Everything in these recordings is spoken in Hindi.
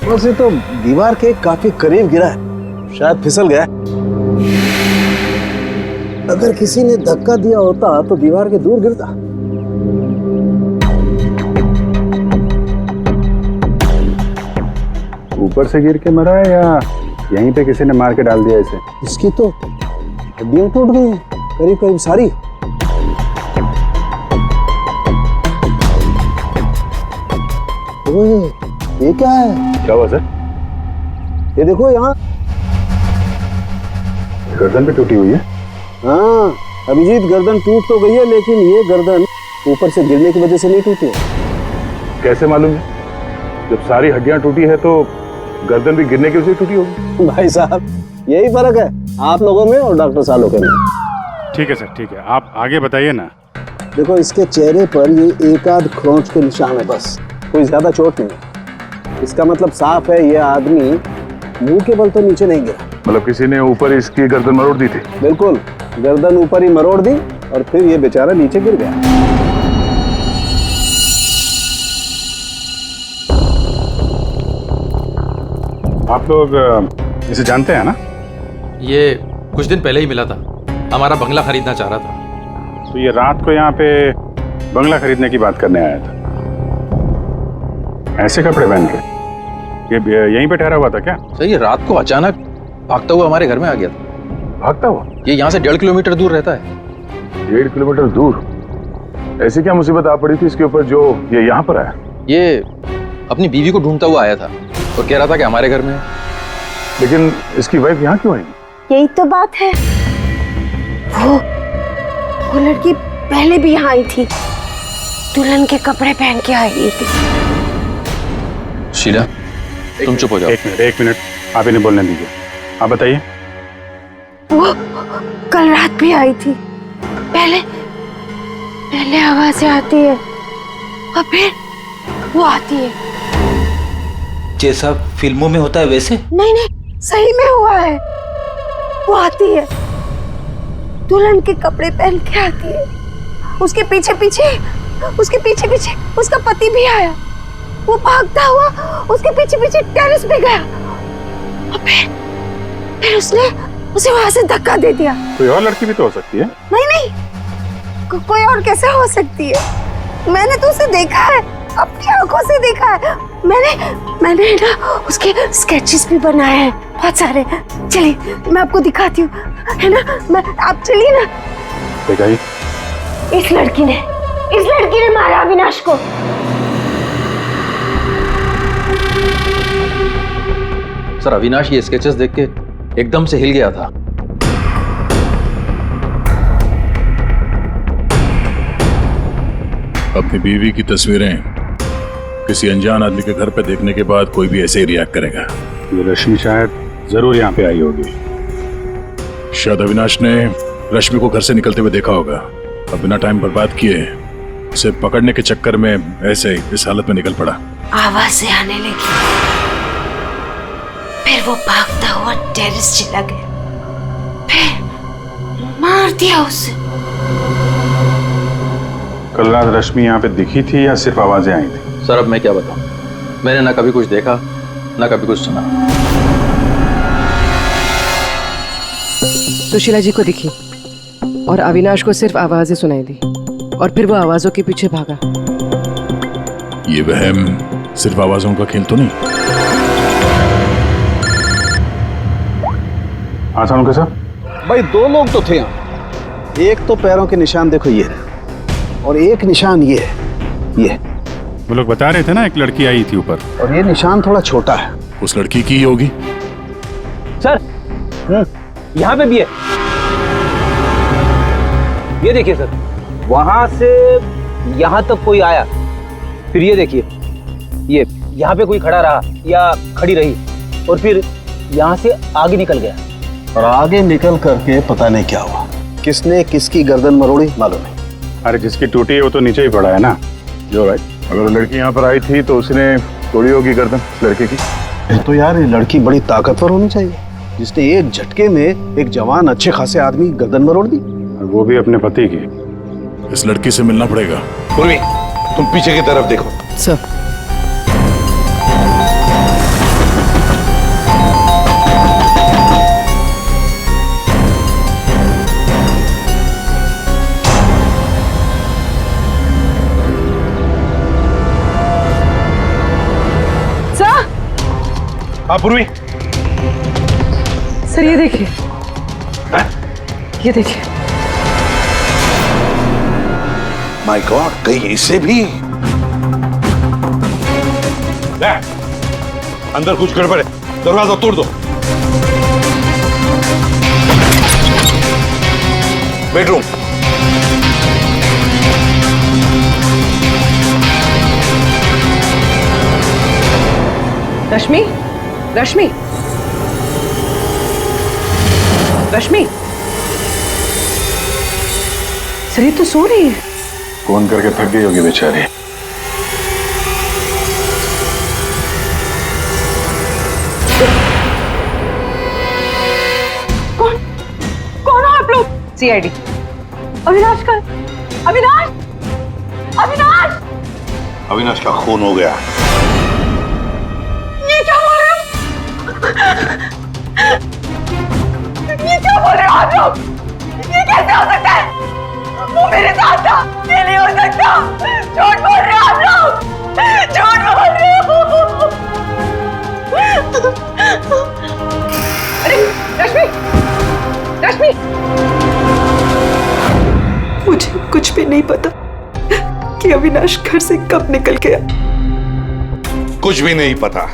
वैसे तो दीवार के काफी करीब गिरा है, शायद फिसल गया। अगर किसी ने धक्का दिया होता तो दीवार के दूर गिरता। ऊपर से गिर के मरा है या यहीं पे किसी ने मार के डाल दिया इसे? इसकी तो हड्डियां टूट गई हैं, करीब करीब सारी। ओए, ये क्या है? क्या हुआ सर? ये देखो यहाँ। गर्दन पे टूटी हुई है। हाँ अभिजीत, गर्दन टूट तो गई है, लेकिन ये गर्दन ऊपर से गिरने की वजह से नहीं टूटी है। कैसे मालूम है? जब सारी हड्डियां टूटी है तो गर्दन भी गिरने की वजह से टूटी होगी। भाई साहब, यही फर्क है आप लोगों में और डॉक्टर सालों के में। ठीक है सर, ठीक है, आप आगे बताइए ना। देखो, इसके चेहरे पर ये एक आध खरोंच के निशान है, बस कोई ज्यादा चोट नहीं है। इसका मतलब साफ है, ये आदमी मुंह के बल तो नीचे नहीं गिरा। मतलब किसी ने ऊपर इसकी गर्दन मरोड़ दी थी? बिल्कुल, गर्दन ऊपर ही मरोड़ दी और फिर ये बेचारा नीचे गिर गया। आप लोग इसे जानते हैं ना? ये कुछ दिन पहले ही मिला था, हमारा बंगला खरीदना चाह रहा था। तो ये रात को यहाँ पे बंगला खरीदने की बात करने आया था। ऐसे कपड़े पहन के ये यहीं पे ठहरा हुआ था क्या? सर ये रात को अचानक भागता हुआ हमारे घर में आ गया था। भागता हुआ? ये यहाँ से 1.5 किलोमीटर दूर रहता है। 1.5 किलोमीटर दूर? ऐसी क्या मुसीबत आ पड़ी थी इसके ऊपर जो ये यहाँ पर आया? ये अपनी बीवी को ढूंढता हुआ आया था और कह रहा था कि हमारे घर में है। लेकिन इसकी वाइफ यहाँ क्यों आएगी? यही तो बात है, वो लड़की पहले भी यहाँ आई थी, दुल्हन के कपड़े पहन के आई थी। शीला, तुम चुप हो जाओ। एक मिनट, आप इन्हें बोलने दीजिए। आप बताइए। वो कल रात भी आई थी, पहले आवाजें आती है और फिर वो आती है। जैसा फिल्मों में होता है वैसे? नहीं, सही में हुआ है। वो आती है, दुल्हन के कपड़े पहन के आती है, उसके पीछे पीछे उसका पति भी आया। वो भागता हुआ उसके पीछे पीछे टेरेस पे गया और फिर उसने उसे वहां से धक्का दे दिया। कोई और लड़की भी तो हो सकती है। नहीं, कोई और कैसे हो सकती है? मैंने तो उसे देखा है, अपनी आंखों से देखा है। मैंने ना उसके स्केचेस भी बनाए हैं बहुत सारे। चलिए मैं आपको दिखाती हूँ, है ना? आप चलिए ना। दिखाइए। इस लड़की ने मारा अविनाश को। सर अविनाश ये स्केचेस देख के एकदम से हिल गया था। अपनी बीवी की तस्वीरें किसी अनजान आदमी के घर पे देखने के बाद कोई भी ऐसे ही रिएक्ट करेगा। ये रश्मि शायद जरूर यहाँ पे आई होगी। शायद अविनाश ने रश्मि को घर से निकलते हुए देखा होगा और बिना टाइम बर्बाद किए उसे पकड़ने के चक्कर में ऐसे इस हालत में निकल पड़ा। आवाजें आने लगी, फिर वो भागता हुआ टेरेस चला गया, फिर मार दिया उसे। कल रात रश्मि यहाँ पे दिखी थी या सिर्फ आवाजें आई थी? सर अब मैं क्या बताऊं, मैंने ना कभी कुछ देखा ना कभी कुछ सुना। सुशीला जी को दिखी और अविनाश को सिर्फ आवाजें सुनाई दी और फिर वो आवाजों के पीछे भागा। ये वहम सिर्फ आवाजों का खेल तो नहीं? हाँ सानुका साहब। भाई 2 लोग तो थे यहाँ। एक तो पैरों के निशान देखो ये, और एक निशान ये है, ये। वो लोग बता रहे थे ना एक लड़की आई थी ऊपर, और ये निशान थोड़ा छोटा है। उस लड़की की ही होगी। सर यहाँ पे भी है, ये देखिए सर, वहां से यहाँ तक कोई आया, फिर ये देखिए, ये यहाँ पे कोई खड़ा रहा या खड़ी रही और फिर यहाँ से आगे निकल गया। और आगे निकल करके पता नहीं क्या हुआ, किसने किसकी गर्दन मरोड़ी मालूम नहीं। अरे जिसकी टूटी है वो तो नीचे ही पड़ा है ना। जो राइट, अगर लड़की यहाँ पर आई थी तो उसने तोड़ी होगी गर्दन लड़के की। तो यार ये लड़की बड़ी ताकतवर होनी चाहिए, जिसने एक झटके में एक जवान अच्छे खासे आदमी गर्दन मरोड़ दी, और वो भी अपने पति की। इस लड़की से मिलना पड़ेगा। पूर्वी, तुम पीछे की तरफ देखो। सर हाँ पूर्वी, सर ये देखिए, ये देखिए। माय गॉड, कहीं इसे भी? ले, अंदर कुछ गड़बड़ है, दरवाजा तोड़ दो। बेडरूम। रश्मि, रश्मि, रश्मि, सर ये तो सो रही है। फोन करके थक गई होगी बेचारी। कौन हो आप लोग? सीआईडी। अविनाश का, अविनाश, अविनाश, अविनाश का खून हो गया। ये क्या बोल रहे हो? ये क्या बोल रहे हो आप लोग? ये कैसे हो सकता है? वो मेरे साथ था, ये नहीं हो सकता। झूठ बोल रहे हो आप लोग, झूठ बोल रहे हो। अरे रश्मि, रश्मि, मुझे कुछ भी नहीं पता कि अविनाश घर से कब निकल गया। कुछ भी नहीं पता।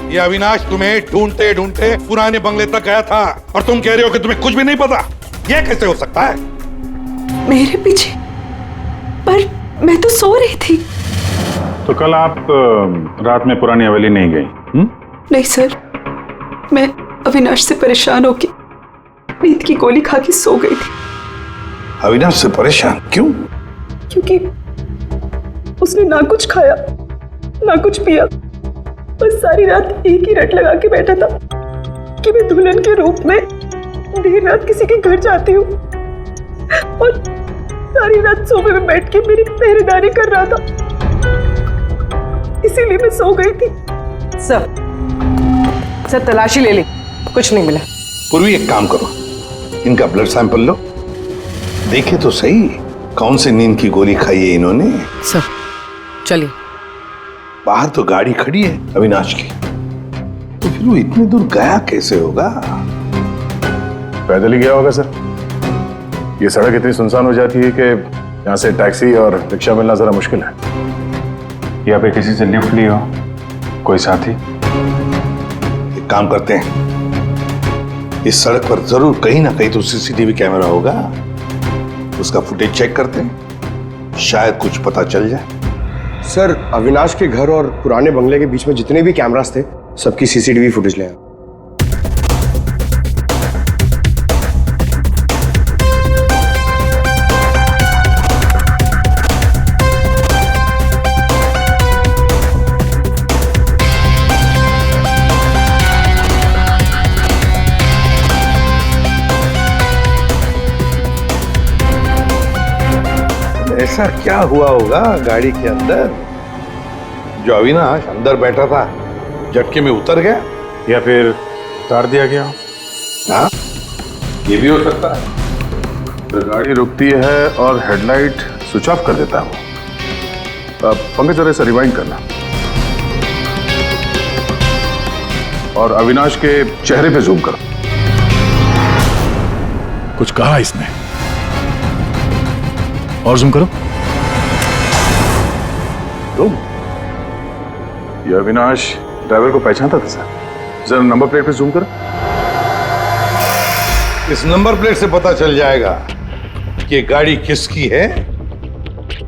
ये अविनाश तुम्हें ढूंढते ढूंढते पुराने बंगले तक गया था और तुम कह रहे हो कि तुम्हें कुछ भी नहीं पता। ये कैसे हो सकता है? मेरे पीछे? पर मैं तो सो रही थी। तो कल आप रात में पुरानी हवेली नहीं गई? नहीं सर, मैं अविनाश से परेशान होके नींद की गोली खा के सो गई थी। अविनाश से परेशान क्यों? क्योंकि उसने ना कुछ खाया ना कुछ पिया, बस सारी रात एक ही रट लगा के बैठा था कि मैं दुल्हन के रूप में देर रात किसी के घर जाती हूँ, और सारी रात सोफे में बैठ के मेरी पहरेदारी कर रहा था। इसीलिए मैं सो गई थी। सर तलाशी ले ली, कुछ नहीं मिला। पूर्वी एक काम करो, इनका ब्लड सैंपल लो, देखे तो सही कौन सी नींद की गोली खाई है इन्होंने। सर चलिए। बाहर तो गाड़ी खड़ी है अविनाश की, तो फिर वो इतनी दूर गया कैसे होगा? पैदल ही गया होगा सर। ये सड़क इतनी सुनसान हो जाती है कि यहाँ से टैक्सी और रिक्शा मिलना जरा मुश्किल है। या फिर किसी से लिफ्ट ली हो, कोई साथी। एक काम करते हैं, इस सड़क पर जरूर कहीं ना कहीं तो सीसीटीवी कैमरा होगा, उसका फुटेज चेक करते हैं, शायद कुछ पता चल जाए। सर अविनाश के घर और पुराने बंगले के बीच में जितने भी कैमरास थे सबकी सीसीटीवी फुटेज ले आए। ऐसा क्या हुआ होगा गाड़ी के अंदर जो अविनाश अंदर बैठा था झटके में उतर गया? या फिर उतार दिया गया हो। हाँ, ये भी हो सकता है। तो गाड़ी रुकती है और हेडलाइट स्विच ऑफ कर देता है वो। पंकज जरा इसे रिवाइंड करना और अविनाश के चेहरे पे जूम करो। कुछ कहा इसने? और जूम करो। तुम ये अविनाश ड्राइवर को पहचानता था सर। जरा नंबर प्लेट पे जूम करो। इस नंबर प्लेट से पता चल जाएगा कि ये गाड़ी किसकी है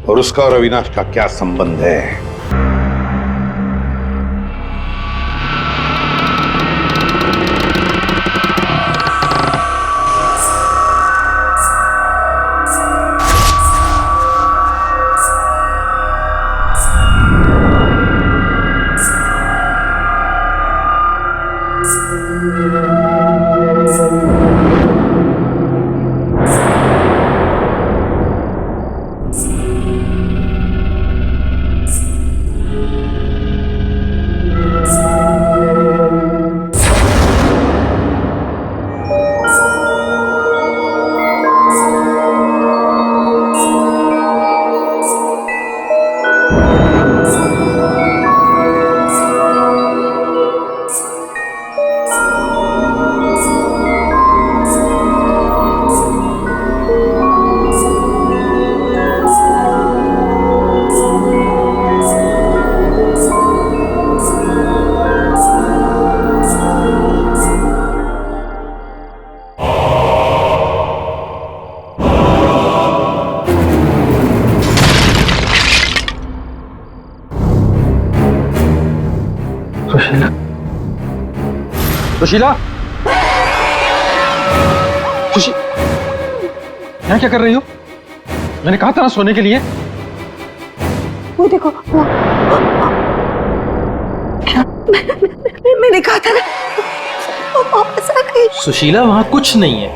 और उसका और अविनाश का क्या संबंध है। सुशीला, यहाँ क्या कर रही हो? मैंने कहा था ना सोने के लिए। वो देखो वो क्या मैंने कहा था ना, वो वापस आ गई। सुशीला, वहां कुछ नहीं है।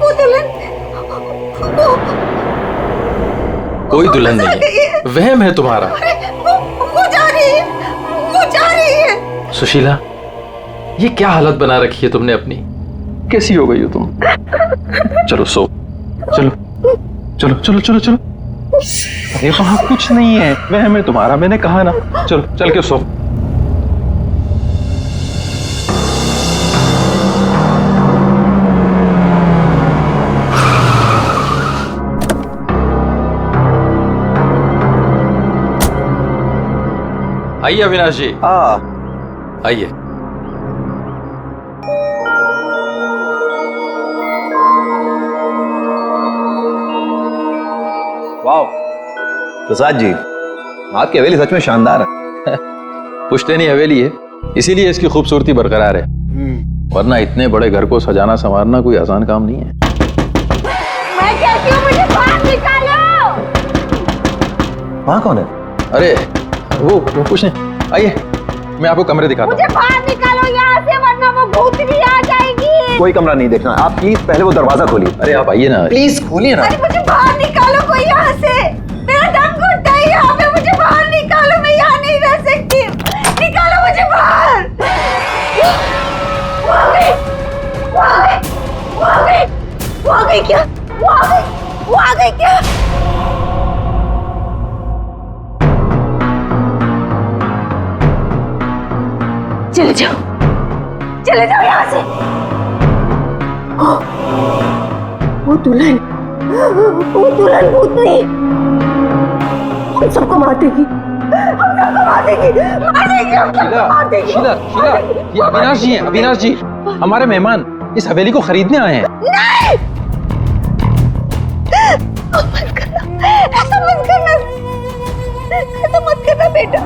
वो दुल्हन कोई दुल्हन नहीं है, वहम है तुम्हारा। वो जा रही है, वो जा रही है। सुशीला, ये क्या हालत बना रखी है तुमने अपनी? कैसी हो गई हो तुम? चलो सो, चलो चलो चलो चलो चलो। अरे वहां कुछ नहीं है, वहम है तुम्हारा, मैंने कहा ना। चलो चल के सो। आइए अविनाश जी, आइए। वाह प्रसाद जी, आपकी हवेली सच में शानदार है। पुश्तैनी हवेली है, इसीलिए इसकी खूबसूरती बरकरार है, वरना इतने बड़े घर को सजाना संवारना कोई आसान काम नहीं है। मैं कहती हूँ मुझे बाहर निकालो। वहाँ कौन है? अरे वो कुछ नहीं, आइए मैं आपको कमरे दिखाता हूँ। मुझे बाहर निकालो यहाँ से, वरना वो भूतनी आ जाएगी। कोई कमरा नहीं देखना, आप प्लीज पहले वो दरवाजा खोलिए। अरे आप आइए ना, प्लीज खोलिए ना। अरे मुझे बाहर निकालो कोई यहाँ से, मेरा दम घुटता है यहाँ पे। मुझे बाहर निकालो, मैं यहाँ नहीं रह सकती। निकालो मुझे बाहर। वो आ गई, वो आ गई, वो आ गई, वो आ गई क्या? वो आ गई, वो आ गई क्या? चले जाओ, चले जाओ यहाँ से। वो दुल्हन भूतनी हम सबको मार देगी, हम सबको मार देगी, मार देगी, हम सबको मार देगी। शीला, शीला, ये अविनाश जी हैं, अविनाश जी, हमारे मेहमान इस हवेली को खरीदने आए हैं। नहीं, मत करना, ऐसा मत करना, ऐसा मत करना बेटा।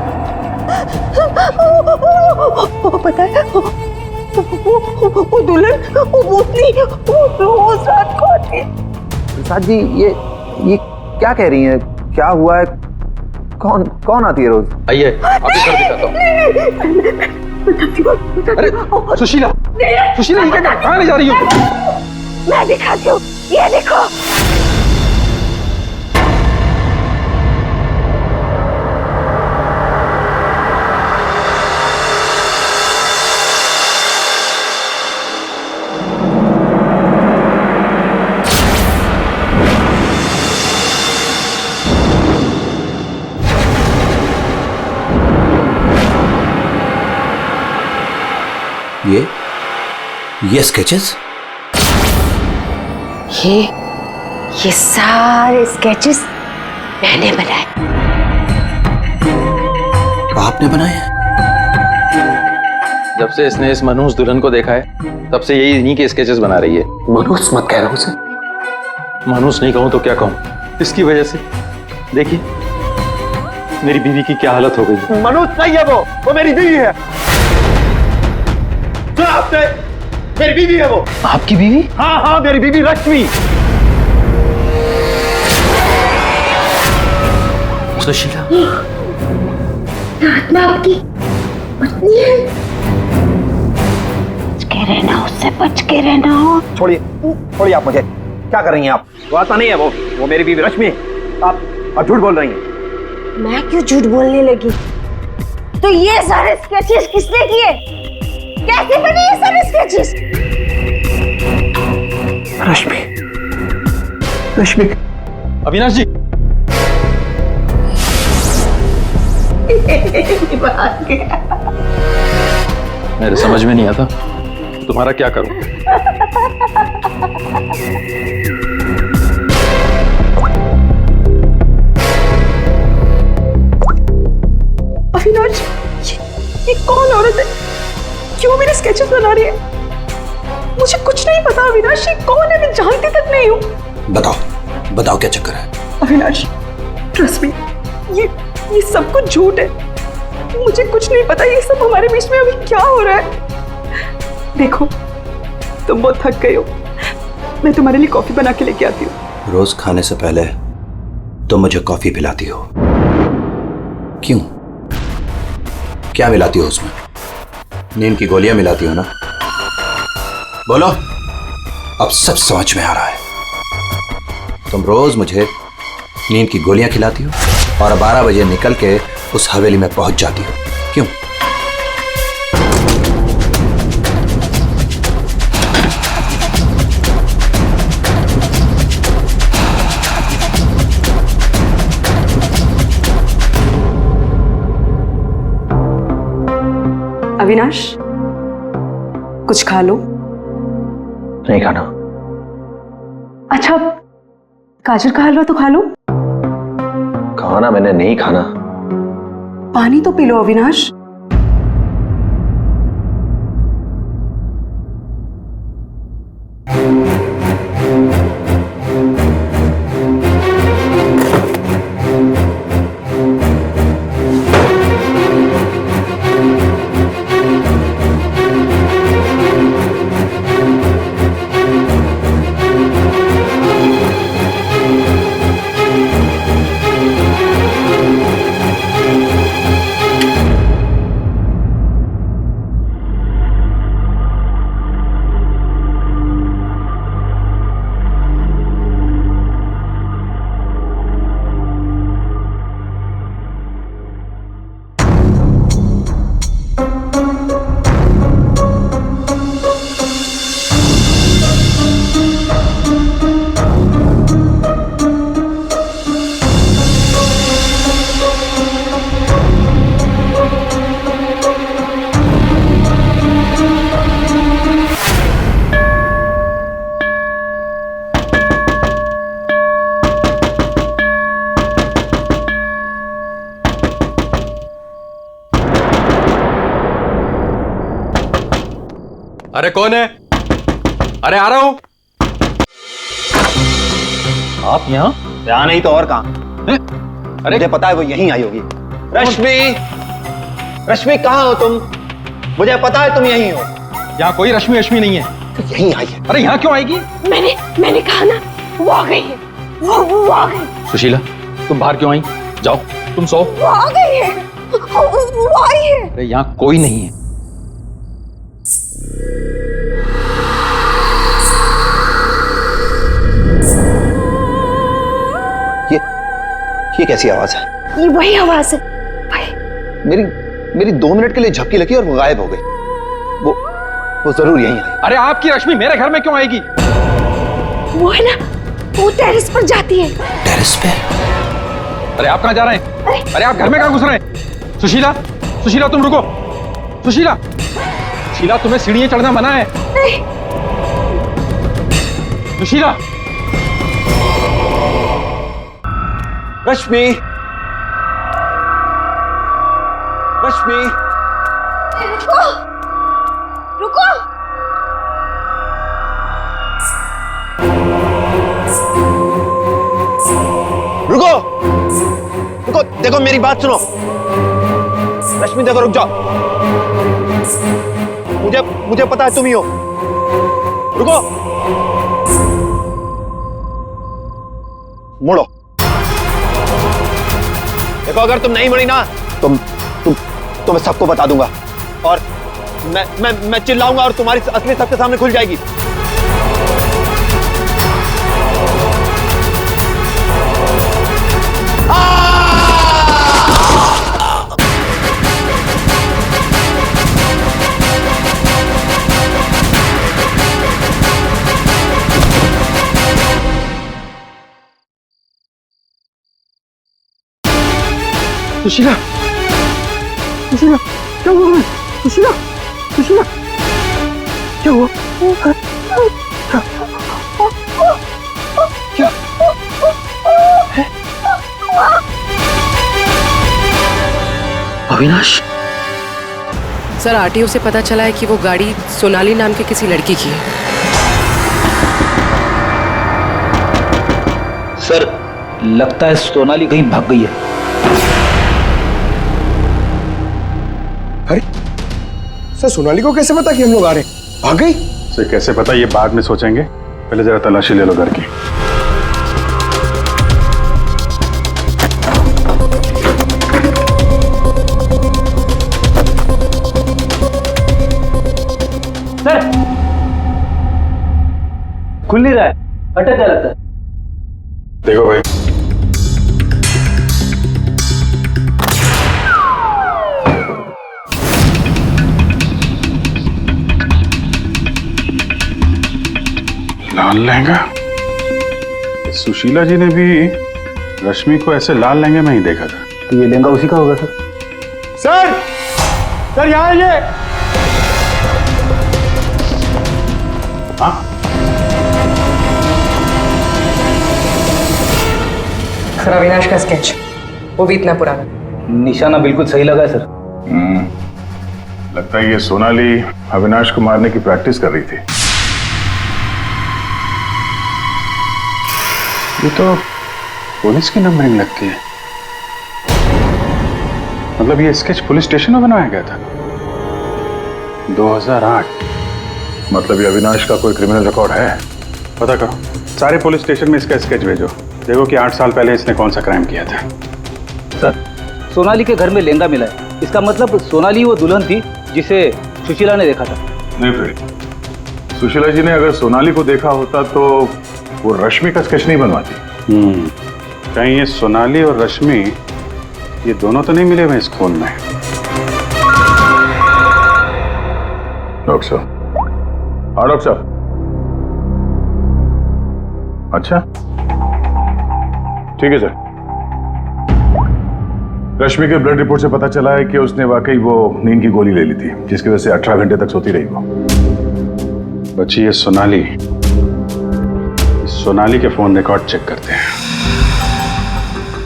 वो पता है, वो दुल्हन, वो भूतनी, वो रोज रात को आती है। प्रसाद जी, ये क्या कह रही हैं? क्या हुआ है? कौन आती है रोज? आइए आपको घर दिखाता हूँ। अरे सुशीला, सुशीला, ये क्या, कहाँ ले जा रही हो? मैं दिखाती हूँ, ये देखो। ये स्केचेस, ये सारे स्केचेस मैंने बनाए। आपने बनाए हैं? जब से इसने इस मनहूस दुल्हन को देखा है, तब से यही इन्हीं के स्केचेस बना रही है। मनहूस मत कह रहा उसे। मनहूस नहीं कहूं तो क्या कहूं, इसकी वजह से देखिए मेरी बीवी की क्या हालत हो गई। मनहूस नहीं है वो मेरी बीवी है। मेरी बीवी है वो। आपकी बीवी? हाँ, मेरी बीवी रश्मि। सुशीला, आत्मा आपकी पत्नी है। बच के रहना, उससे बच के रहना। छोड़िए आप मुझे। क्या कर रही हैं आप? वो आत्मा नहीं है वो मेरी बीवी रश्मि है। आप झूठ बोल रही हैं। मैं क्यों झूठ बोलने लगी? तो ये सारे स्केचेस किसने किए? कैसे बने ये सारे स्केचेस? रश्मि। अविनाश जी, मेरे समझ में नहीं आता तुम्हारा क्या करूं। अविनाश, ये कौन औरत है? क्यों मेरे स्केचेस बना रही है? मुझे कुछ नहीं पता अविनाश, ये कौन है? मैं जानती तक नहीं हूँ। बताओ क्या चक्कर है? अविनाश, ट्रस्ट मी, ये सब कुछ झूठ है। मुझे कुछ नहीं पता ये सब हमारे बीच में अभी क्या हो रहा है। देखो, तुम बहुत थक गए हो, मैं तुम्हारे लिए कॉफी बना के लेके आती हूँ। रोज खाने से पहले तुम मुझे कॉफी पिलाती हो, क्यों? क्या मिलाती हो उसमें? नींद की गोलियां मिलाती हो ना? बोलो, अब सब समझ में आ रहा है। तुम रोज मुझे नींद की गोलियां खिलाती हो और 12 बजे निकल के उस हवेली में पहुंच जाती हो, क्यों? अविनाश, कुछ खा लो। नहीं खाना। अच्छा, गाजर का हलवा तो खा लो। खाना मैंने नहीं खाना। पानी तो पी लो अविनाश। अरे कौन है? अरे आ रहा हूं। आप यहाँ नहीं तो और कहाँ? अरे मुझे पता है वो यहीं आई होगी। रश्मि, रश्मि कहाँ हो तुम? मुझे पता है तुम यहीं हो। यहाँ कोई रश्मि रश्मि नहीं है। तो यहीं आई है। अरे यहाँ क्यों आएगी? मैंने कहा ना, वो आ गई है। वो आ गई। सुशीला, तुम बाहर क्यों आई? जाओ, तुम सो। वो आ गई है। वो आई है। अरे यहाँ कोई नहीं है। ये कैसी आवाज है? ये वही आवाज है। भाई, मेरी 2 मिनट के लिए झपकी लगी और वो गायब हो गई। वो जरूर यहीं आई। अरे आपकी रश्मि मेरे घर में क्यों आएगी? वो है ना, वो टेरेस पर जाती है। टेरेस पे? अरे आप कहाँ जा रहे हैं? अरे आप घर में कहाँ घुस रहे हैं? सुशीला, सुशीला तुम रुको। सुशीला, सुशीला तुम्हें सीढ़ियां चढ़ना मना है। नहीं। सुशीला, रश्मि, रश्मि, रुको, रुको। रुको, रुको, देखो मेरी बात सुनो। रश्मि देखो, रुक जाओ। मुझे पता है तुम ही हो। रुको, मुड़ो। देखो, अगर तुम नहीं मुड़ी ना तो मैं सबको बता दूंगा और मैं चिल्लाऊंगा और तुम्हारी असली सबके सामने खुल जाएगी। सुशीला, सुशीला, क्या हुआ? सुशीला, सुशीला, क्या हुआ? क्या? अविनाश? सर, आरटीओ से पता चला है कि वो गाड़ी सोनाली नाम के किसी लड़की की है। सर, लगता है सोनाली कहीं भाग गई है। अरे सर, सोनाली को कैसे पता कि हम लोग आ रहे हैं? भाग गई? उसे कैसे पता, ये बाद में सोचेंगे, पहले जरा तलाशी ले लो घर की। सर, खुल नहीं रहा है, अटक गया लगता है। देखो भाई, लाल लहंगा। सुशीला जी ने भी रश्मि को ऐसे लाल लहंगे में ही देखा था। तो ये लहंगा उसी का होगा सर। सर, सर यहाँ आइए। हाँ, सर अविनाश का स्केच, वो भी इतना पुराना। निशाना बिल्कुल सही लगा है सर। लगता है ये सोनाली अविनाश को मारने की प्रैक्टिस कर रही थी। ये तो पुलिस की नंबरिंग लगती है। मतलब ये स्केच पुलिस स्टेशन में बनाया गया था 2008। मतलब ये अविनाश का कोई क्रिमिनल रिकॉर्ड है। पता करो, सारे पुलिस स्टेशन में इसका स्केच भेजो, देखो कि 8 साल पहले इसने कौन सा क्राइम किया था। सर, सोनाली के घर में लहंगा मिला है, इसका मतलब सोनाली वो दुल्हन थी जिसे सुशीला ने देखा था। नहीं फिर सुशीला जी ने अगर सोनाली को देखा होता तो वो रश्मि का स्केच नहीं बनवाती। कहीं ये सोनाली और रश्मि, ये दोनों तो नहीं मिले हुए इस खून में। डॉक्टर साहब, हाँ डॉक्टर साहब। अच्छा ठीक है सर। रश्मि के ब्लड रिपोर्ट से पता चला है कि उसने वाकई वो नींद की गोली ले ली थी, जिसकी वजह से 18 घंटे तक सोती रही वो। बच्ची ये सोनाली, सोनाली के फोन रिकॉर्ड चेक करते हैं।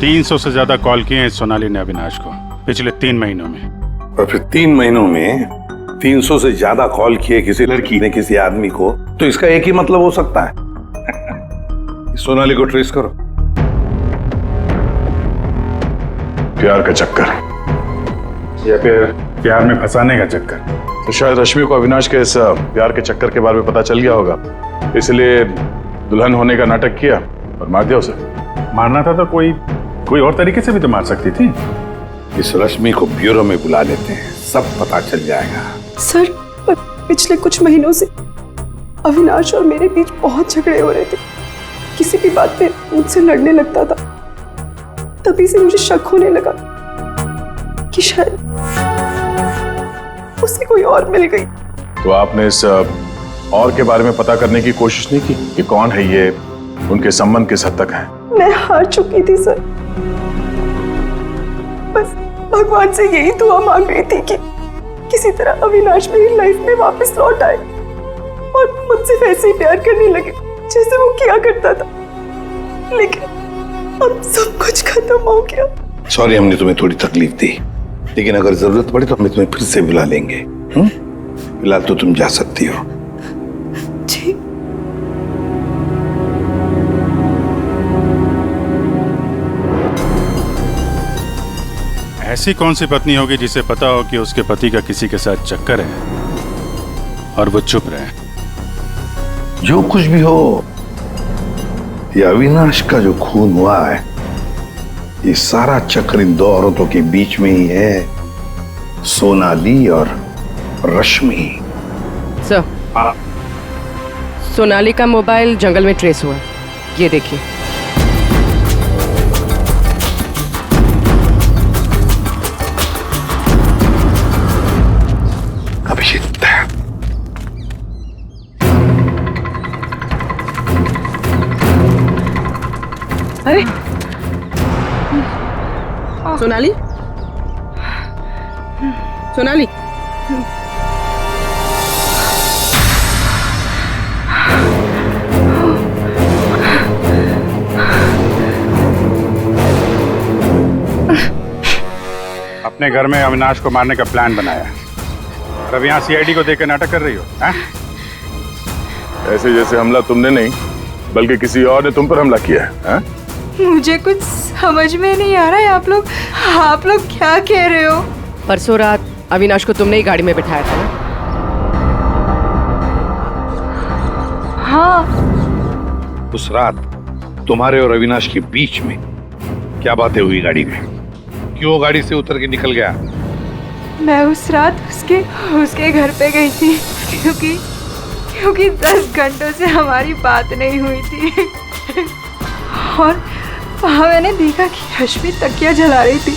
300 से ज्यादा कॉल किए हैं सोनाली ने अविनाश को पिछले 3 महीनों में। और फिर 3 महीनों में 300 से ज्यादा कॉल किए किसी लड़की ने किसी आदमी को, तो इसका एक ही मतलब हो सकता है। सोनाली को ट्रेस करो। प्यार का चक्कर या फिर प्यार में फंसाने का चक्कर। तो शायद रश्मि को अविनाश के इस प्यार के चक्कर के बारे में पता चल गया होगा, इसलिए दुल्हन होने का नाटक किया और मार दिया उसे। मारना था तो कोई और तरीके से भी तो मार सकती थी। इस रश्मि को ब्यूरो में बुला लेते हैं, सब पता चल जाएगा। सर, पिछले कुछ महीनों से अविनाश और मेरे बीच बहुत झगड़े हो रहे थे। किसी भी बात पे मुझसे लड़ने लगता था। तभी से मुझे शक होने लगा कि शायद उसे कोई और मिल गई। तो आपने इस और के बारे में पता करने की कोशिश नहीं की कि कौन है ये, उनके संबंध किस हद तक है? मैं हार चुकी थी सर। बस भगवान से यही दुआ मांग रही थी कि किसी तरह अविनाश मेरी लाइफ में वापस लौट आए और मुझसे वैसे ही प्यार करने लगे जैसे वो किया करता था। लेकिन अब सब कुछ खत्म हो गया। सॉरी, हमने तुम्हें थोड़ी तकलीफ दी, लेकिन अगर जरूरत पड़े तो हम तुम्हें फिर से बुला लेंगे। फिलहाल तो तुम जा सकती हो। जी। ऐसी कौन सी पत्नी होगी जिसे पता हो कि उसके पति का किसी के साथ चक्कर है और वो चुप रहे? जो कुछ भी हो, ये अविनाश का जो खून हुआ है, ये सारा चक्कर इन 2 औरतों के बीच में ही है, सोनाली और रश्मि। सर, सोनाली का मोबाइल जंगल में ट्रेस हुआ, ये देखिए। अभिजीत, अरे सोनाली, सोनाली, अपने घर में अविनाश को मारने का प्लान बनाया और अब यहाँ सीआईडी को देकर नाटक कर रही हो? ऐसे जैसे हमला तुमने नहीं बल्कि किसी और ने तुम पर हमला किया है। मुझे कुछ समझ में नहीं आ रहा है। आप लोग क्या कह रहे हो? परसों रात अविनाश को तुमने ही गाड़ी में बिठाया था ना? हाँ। उस रात तुम्हारे और अविनाश के बीच में क्या बातें हुई गाड़ी में? क्यों गाड़ी से उतर के निकल गया? मैं उस रात उसके घर पे गई थी क्योंकि 10 घंटों से हमारी बात नहीं हुई थी। और वहाँ मैंने देखा कि रश्मि तकिया जला रही थी।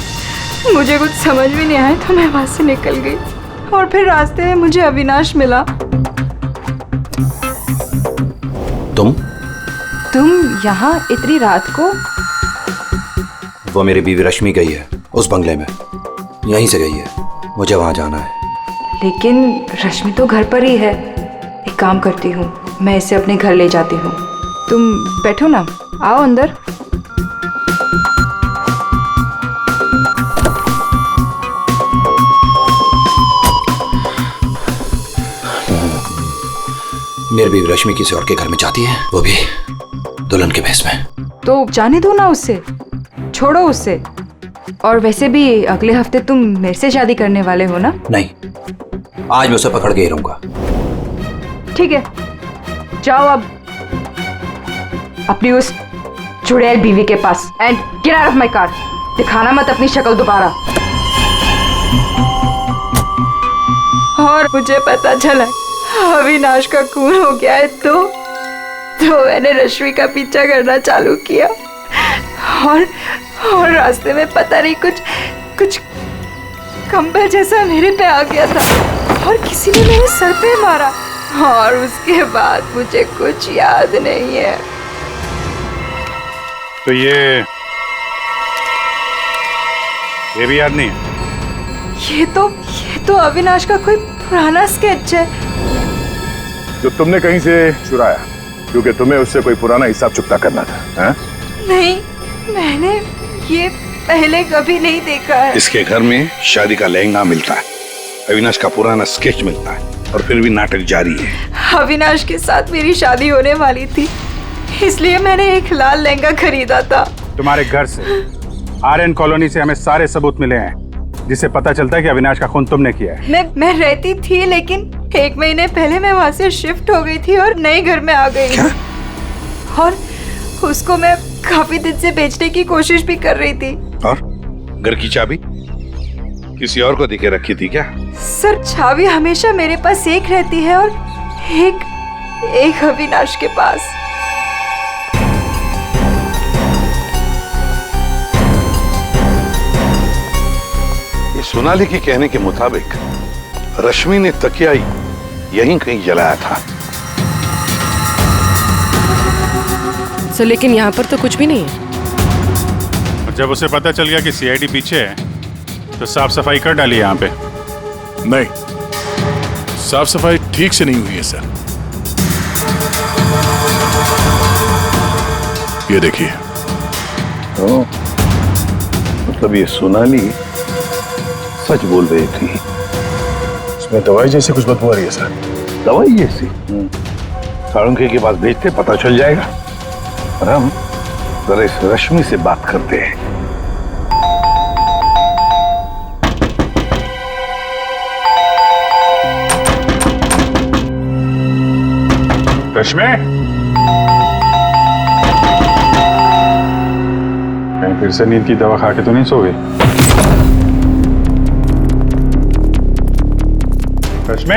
मुझे कुछ समझ में नहीं आया तो मैं वहाँ से निकल गई और फिर रास्ते में मुझे अविनाश मिला। तुम यहाँ इतनी रात को? वो मेरी बीवी रश्मि गई है उस बंगले में, यहीं से गई है। मुझे वहां जाना है। लेकिन रश्मि तो घर पर ही है। एक काम करती हूँ, मैं इसे अपने घर ले जाती हूँ। तुम बैठो ना, आओ अंदर। मेरी बीवी रश्मि किसी और के घर में जाती है, वो भी दुल्हन के भेष में। तो जाने दो ना उससे, छोड़ो उससे। और वैसे भी अगले हफ्ते तुम मेरे से शादी करने वाले हो ना? नहीं, आज मैं उसे पकड़ के ही रहूंगा। ठीक है, जाओ अब अपनी उस चुड़ैल बीवी के पास and get out of my car. दिखाना मत अपनी शक्ल दोबारा। और मुझे पता चला अविनाश का खून हो गया है तो मैंने रश्मि का पीछा करना चालू किया और रास्ते में पता नहीं कुछ कंबल जैसा मेरे पे आ गया था और किसी ने मेरे सर पे मारा और उसके बाद मुझे कुछ याद नहीं है। तो ये भी याद नहीं है? ये तो अविनाश का कोई पुराना स्केच है जो तुमने कहीं से चुराया, क्योंकि तुम्हें उससे कोई पुराना हिसाब चुकता करना था। है? नहीं, मैंने ये पहले कभी नहीं देखा है। इसके घर में शादी का लहंगा मिलता है, अविनाश का पुराना स्केच मिलता है और फिर भी नाटक जारी है। अविनाश के साथ मेरी शादी होने वाली थी, इसलिए मैंने एक लाल लहंगा खरीदा था। तुम्हारे घर से आर्यन कॉलोनी से हमें सारे सबूत मिले हैं जिससे पता चलता है कि अविनाश का खून तुमने किया है। मैं रहती थी, लेकिन 1 महीने पहले मैं वहाँ से शिफ्ट हो गई थी और नए घर में आ गई। और उसको मैं काफी दिन से बेचने की कोशिश भी कर रही थी। और घर की चाबी किसी और को देके रखी थी क्या? सर, चाबी हमेशा मेरे पास एक रहती है और एक अविनाश के पास। ये सोनाली के कहने के मुताबिक रश्मि ने तकिया यहीं कहीं जलाया था। सर, लेकिन यहाँ पर तो कुछ भी नहीं है। और जब उसे पता चल गया कि सीआईडी पीछे है तो साफ सफाई कर डाली यहाँ पे। नहीं, साफ सफाई ठीक से नहीं हुई है सर। ये देखिए। मतलब ये सोनाली सच बोल रही थी। इसमें दवाई जैसी कुछ बदबू आ रही है सर। दवाई जैसी? साळुंखे के पास भेजते, पता चल जाएगा। और हम जरा इस रश्मि से बात करते हैं। रश्मि, कहीं फिर से नींद की दवा खा के तो नहीं सो गई? रश्मि,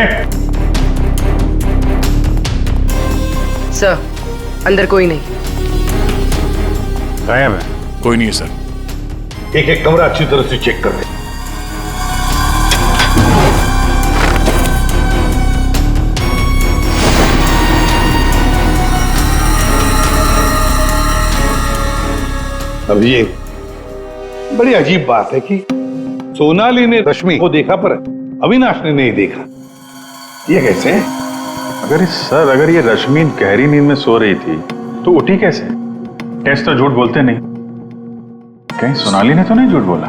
सर, अंदर कोई नहीं। गायब है? कोई नहीं है सर। एक कमरा अच्छी तरह से चेक कर ले। अब ये बड़ी अजीब बात है कि सोनाली ने रश्मि को देखा पर अविनाश ने नहीं देखा। ये कैसे? अगर ये रश्मि गहरी नींद में सो रही थी तो उठी कैसे? टेस्ट तो झूठ बोलते नहीं। कहीं सोनाली ने तो नहीं झूठ बोला?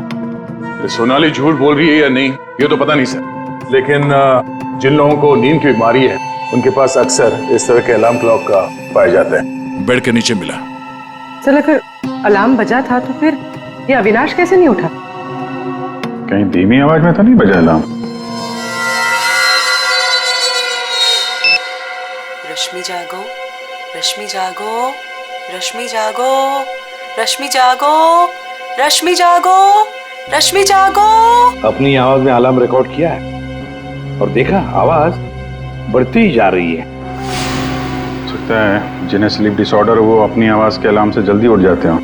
सोनाली झूठ बोल रही है या नहीं ये तो पता नहीं सर, लेकिन जिन लोगों को नींद की बीमारी है उनके पास अक्सर इस तरह के अलार्म क्लॉक का पाए जाते हैं। बेड के नीचे मिला। सर, अगर अलार्म बजा था तो फिर ये अविनाश कैसे नहीं उठा? कहीं धीमी आवाज में तो नहीं बजा अलार्म? रश्मि जागो, रश्मि जागो, रश्मि जागो, रश्मि जागो, रश्मि जागो, रश्मि जागो। अपनी आवाज में अलार्म रिकॉर्ड किया है और देखा आवाज बढ़ती ही जा रही है। सकता है जिन्हें स्लीप डिसऑर्डर है वो अपनी आवाज के अलार्म से जल्दी उठ जाते हैं।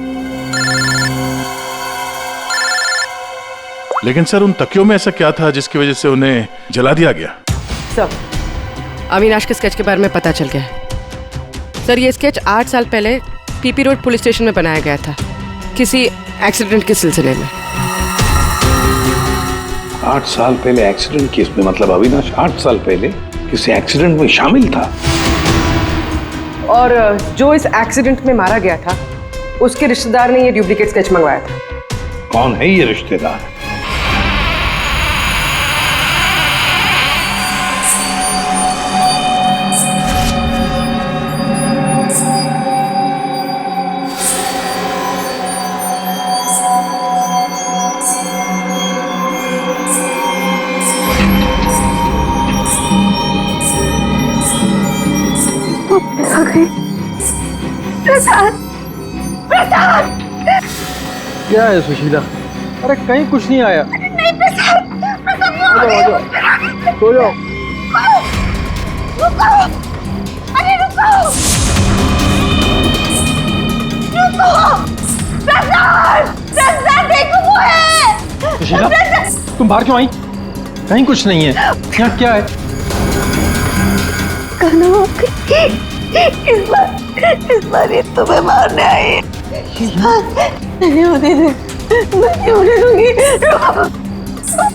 लेकिन सर उन तकियों में ऐसा क्या था जिसकी वजह से उन्हें जला दिया गया? सर, अविनाश के स्केच के बारे में पता चल गया है। सर, ये स्केच 8 साल पहले पीपी रोड पुलिस स्टेशन में बनाया गया था, किसी एक्सीडेंट के सिलसिले में। 8 साल पहले एक्सीडेंट केस में, मतलब अविनाश 8 साल पहले किसी एक्सीडेंट में शामिल था। और जो इस एक्सीडेंट में मारा गया था उसके रिश्तेदार ने ये डुप्लीकेट स्केच मंगवाया था। कौन है ये रिश्तेदार? प्रसाद, प्रसाद, क्या है सुशीला? अरे कहीं कुछ नहीं आया। नहीं प्रसाद, प्रसाद आ जाओ, सो जाओ। रुको, अरे रुको, रुको, प्रसाद, प्रसाद देखो वो है। सुशीला, तुम बाहर क्यों आई? कहीं कुछ नहीं है। यहाँ क्या है? कहना इस बार ये तुम्हें मारने आए। नहीं होने दे, नहीं होने दूंगी।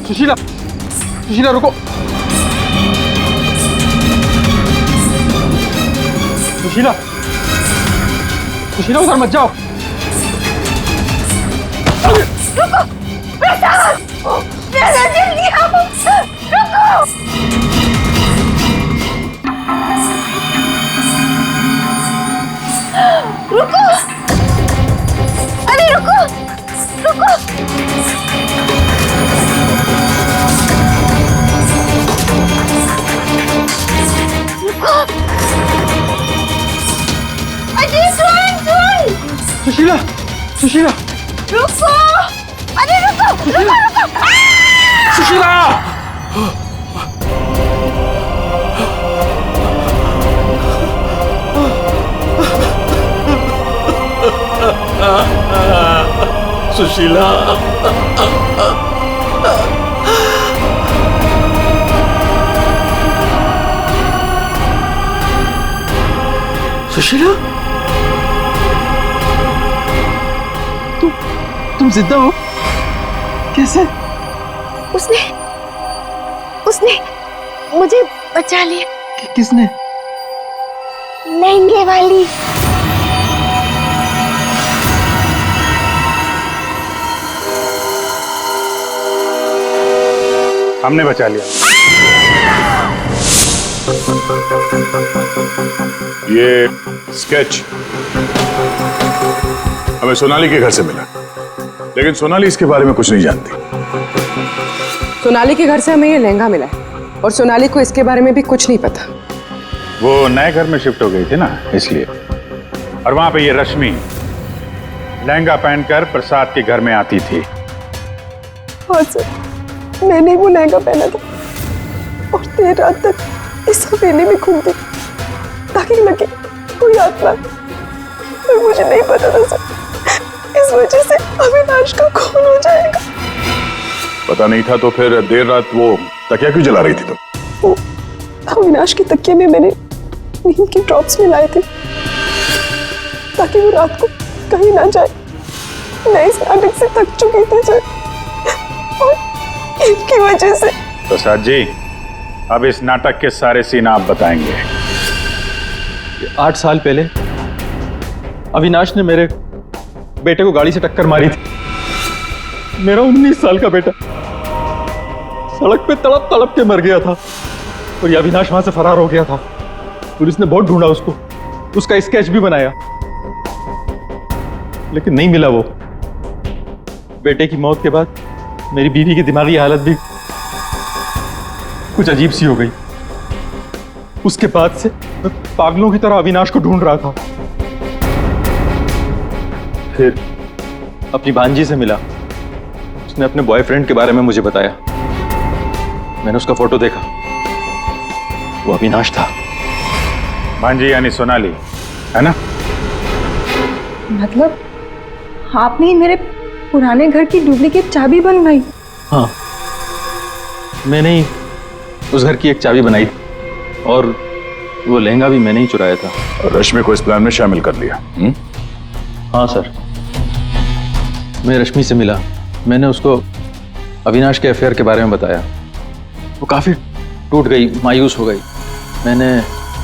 सुशीला, सुशीला रुको। सुशीला, सुशीला उधर मत जाओ। रुको, प्रसाद, प्रसाद जल्दी आओ, रुको। रुको, अरे रुको, रुको। रुको, अरे सुन। सुशीला, सुशीला, रुको, अरे रुको, रुको, रुको। सुशीला! सुशीला, सुशीला, तुम जिंदा हो? कैसे? उसने मुझे बचा लिया। किसने? लहंगे वाली। हमने बचा लिया। ये स्केच हमें सोनाली के घर से मिला, लेकिन सोनाली इसके बारे में कुछ नहीं जानती। सोनाली के घर से हमें ये लहंगा मिला है और सोनाली को इसके बारे में भी कुछ नहीं पता। वो नए घर में शिफ्ट हो गई थी ना, इसलिए। और वहां पे ये रश्मि लहंगा पहनकर प्रसाद के घर में आती थी। हाँ सर, मैंने वो लहंगा पहना था और देर रात तक इस हवेली में घूमती ताकि लगे कोई आत्मा, और मुझे नहीं पता था सर, इस वजह से अविनाश का खून हो जाएगा। पता नहीं था तो फिर देर रात वो तकिया क्यों जला रही थी तुम? वो अविनाश के तकिए में मैंने नींद की ड्रॉप्स मिलाए थे ताकि वो रात को कहीं ना जाए। मैं इस नाटक से थक चुकी थी सर, और इनकी वजह से। प्रसाद जी, अब इस नाटक के सारे सीन आप बताएंगे। 8 साल पहले अविनाश ने मेरे बेटे को गाड़ी से टक्कर मारी थी। मेरा 19 साल का बेटा सड़क पे तड़प तड़प के मर गया था और ये अविनाश वहां से फरार हो गया था। पुलिस ने बहुत ढूंढा उसको, उसका स्केच भी बनाया, लेकिन नहीं मिला वो। बेटे की मौत के बाद मेरी बीवी की दिमागी हालत भी कुछ अजीब सी हो गई। उसके बाद से मैं पागलों की तरह अविनाश को ढूंढ रहा था। फिर अपनी भांजी से मिला। उसने अपने बॉयफ्रेंड के बारे में मुझे बताया। मैंने उसका फोटो देखा, वो अविनाश था। भांजी यानी सोनाली, है ना? मतलब आपने ही मेरे पुराने घर की डुप्लीकेट चाबी बनवाई? हाँ, मैंने ही उस घर की एक चाबी बनाई थी और वो लहंगा भी मैंने ही चुराया था। और रश्मि को इस प्लान में शामिल कर लिया। हाँ सर, मैं रश्मि से मिला। मैंने उसको अविनाश के अफेयर के बारे में बताया। वो काफ़ी टूट गई, मायूस हो गई। मैंने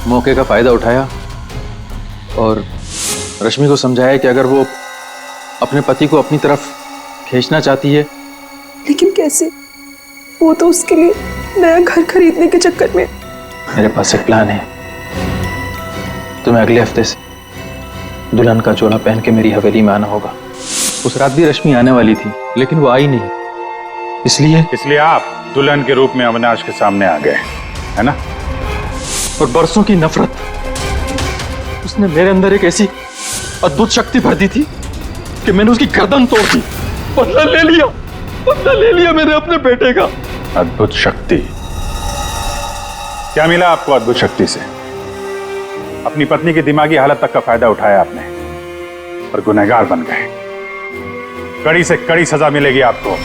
मौके का फ़ायदा उठाया और रश्मि को समझाया कि अगर वो अपने पति को अपनी तरफ खींचना चाहती है। लेकिन कैसे? वो तो उसके लिए नया घर खरीदने के चक्कर में। मेरे पास एक प्लान है। तुम्हें अगले हफ्ते से दुल्हन का चोला पहन के मेरी हवेली में आना होगा। उस रात भी रश्मि आने वाली थी, लेकिन वो आई नहीं। इसलिए आप दुल्हन के रूप में अविनाश के सामने आ गए, है ना? और बरसों की नफरत, उसने मेरे अंदर एक ऐसी अद्भुत शक्ति भर दी थी कि मैंने उसकी गर्दन तोड़ दी। बदला ले लिया मैंने अपने बेटे का। अद्भुत शक्ति? क्या मिला आपको अद्भुत शक्ति से? अपनी पत्नी की दिमागी हालत तक का फायदा उठाया आपने और गुनहगार बन गए। कड़ी से कड़ी सजा मिलेगी आपको।